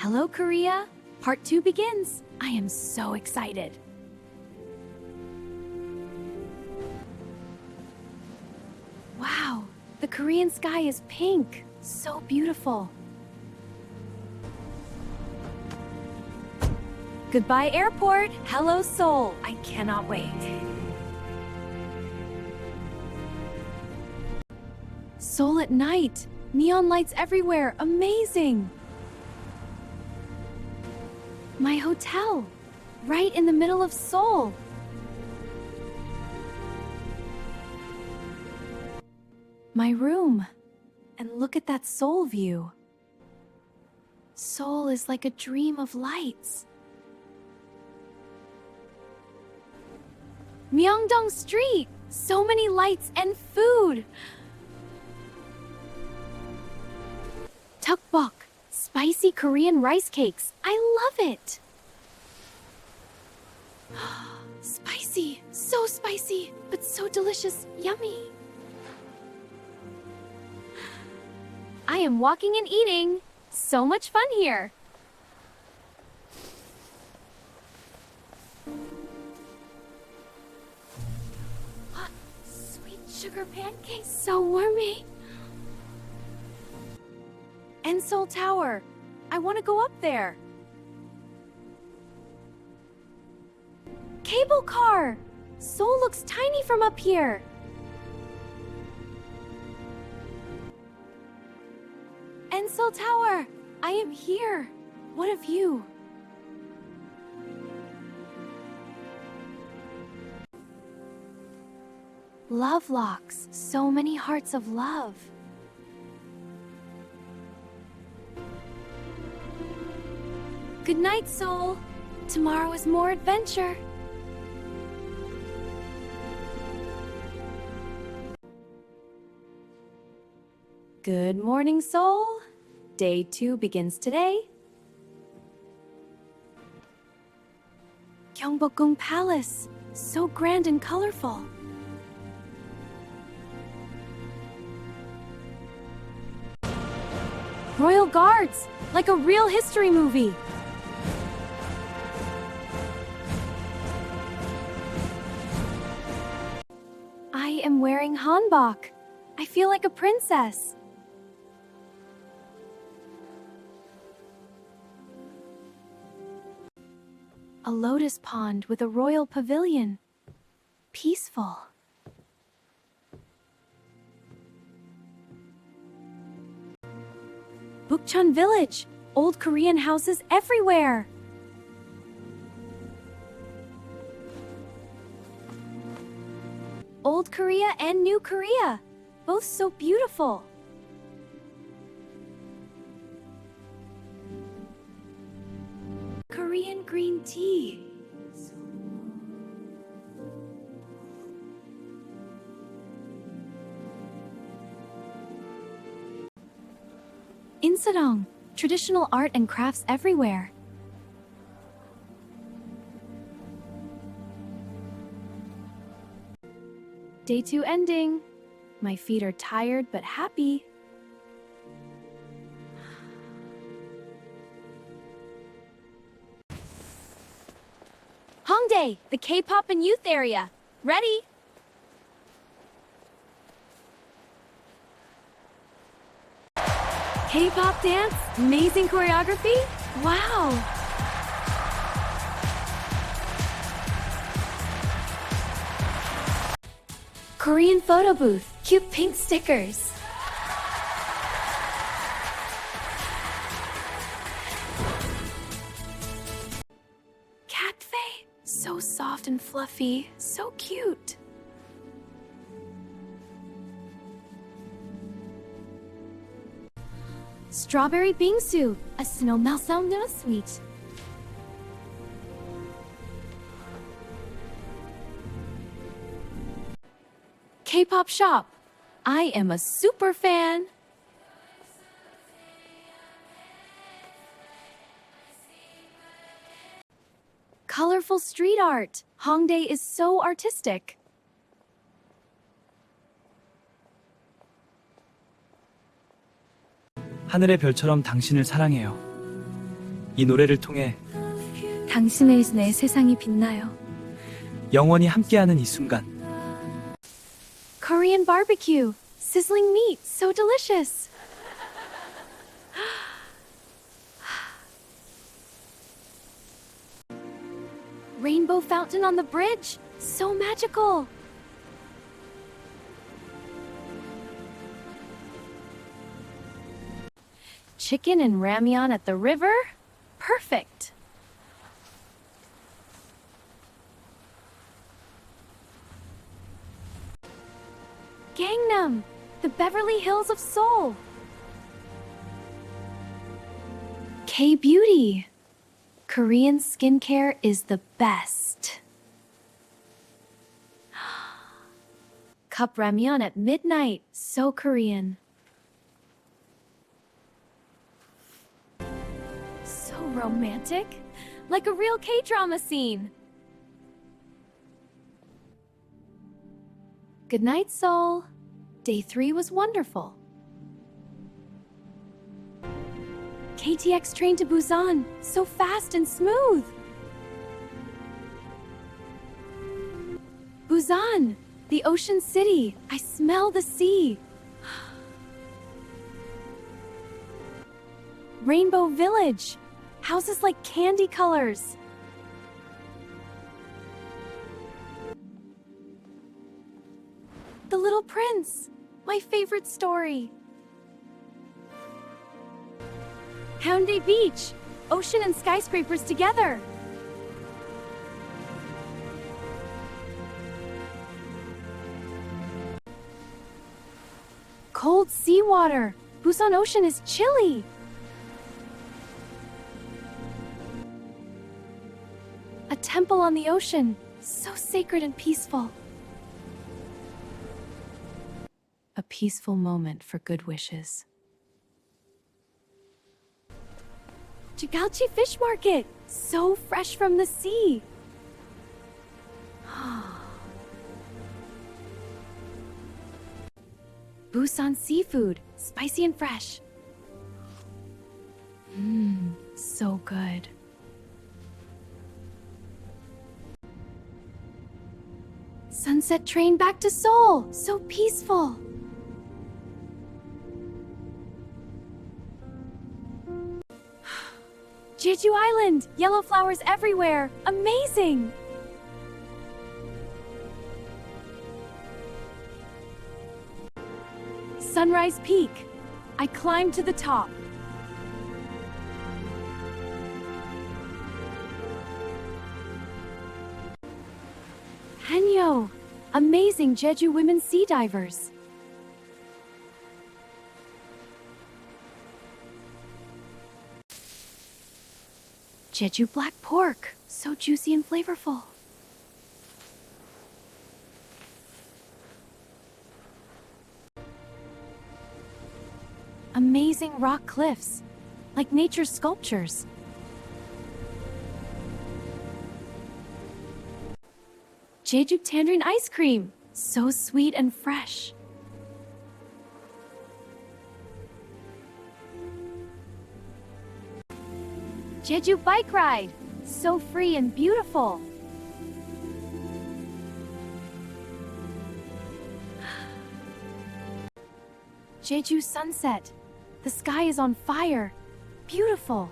Hello, Korea. Part 2 begins. I am so excited. Wow, the Korean sky is pink. So beautiful. Goodbye, airport. Hello, Seoul. I cannot wait. Seoul at night. Neon lights everywhere. Amazing. My hotel. Right in the middle of Seoul. My room. And look at that Seoul view. Seoul is like a dream of lights. Myeongdong Street! So many lights and food! Tteokbok, spicy Korean rice cakes. I love it! Spicy, so spicy, but so delicious, yummy. I am walking and eating. So much fun here. Hot, sweet sugar pancakes, so warmy. And Seoul Tower. I want to go up there. Cable car. Seoul looks tiny from up here. And Seoul Tower. I am here. What of you? Love locks. So many hearts of love. Good night, Seoul. Tomorrow is more adventure. Good morning, Seoul. Day 2 begins today. Gyeongbokgung Palace. So grand and colorful. Royal Guards, like a real history movie. I am wearing hanbok. I feel like a princess. A lotus pond with a royal pavilion. Peaceful. Bukchon Village. Old Korean houses everywhere. Old Korea and New Korea. Both so beautiful. Korean green tea. Insadong. Traditional art and crafts everywhere. Day 2 ending. My feet are tired but happy. Hongdae, the K-pop and youth area. Ready? K-pop dance? Amazing choreography? Wow! Korean photo booth. Cute pink stickers. Cafe. So soft and fluffy. So cute. Strawberry bingsu. A snow meltdown sweet. K-pop shop. I am a super fan. Colorful street art. Hongdae is so artistic. 하늘의 별처럼 당신을 사랑해요. 이 노래를 통해 당신의 내 세상이 빛나요. 영원히 함께하는 이 순간. Korean barbecue, sizzling meat, so delicious. Rainbow fountain on the bridge, so magical. Chicken and ramyeon at the river, perfect. Gangnam, the Beverly Hills of Seoul. K-beauty. Korean skincare is the best. Cup ramyeon at midnight, so Korean. So romantic, like a real K-drama scene. Good night, Seoul. Day 3 was wonderful. KTX train to Busan, so fast and smooth. Busan, the ocean city. I smell the sea. Rainbow Village, houses like candy colors. The Little Prince, my favorite story. Haeundae Beach, ocean and skyscrapers together. Cold seawater, Busan Ocean is chilly. A temple on the ocean, so sacred and peaceful. A peaceful moment for good wishes. Jigalchi Fish Market, so fresh from the sea. Busan seafood, spicy and fresh. So good. Sunset train back to Seoul, so peaceful. Jeju Island, yellow flowers everywhere, amazing! Sunrise Peak, I climbed to the top. Hanyo, amazing Jeju women sea divers. Jeju black pork, so juicy and flavorful. Amazing rock cliffs, like nature's sculptures. Jeju tangerine ice cream, so sweet and fresh. Jeju bike ride, so free and beautiful. Jeju sunset, the sky is on fire, beautiful.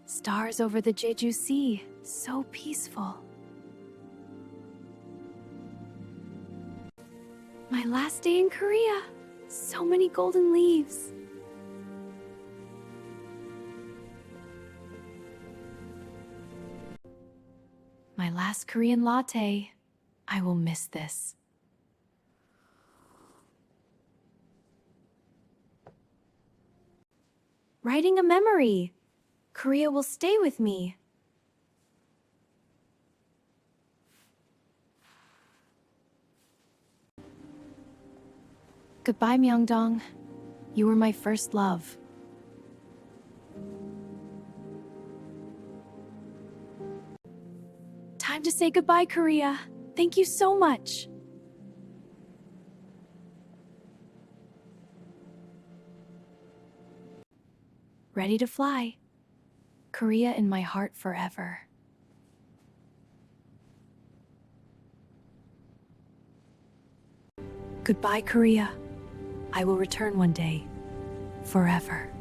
Stars over the Jeju Sea, so peaceful. My last day in Korea, so many golden leaves. My last Korean latte, I will miss this. Writing a memory. Korea will stay with me. Goodbye, Myeongdong. You were my first love. Time to say goodbye, Korea. Thank you so much. ready to fly. Korea in my heart forever. Goodbye, Korea. I will return one day. Forever.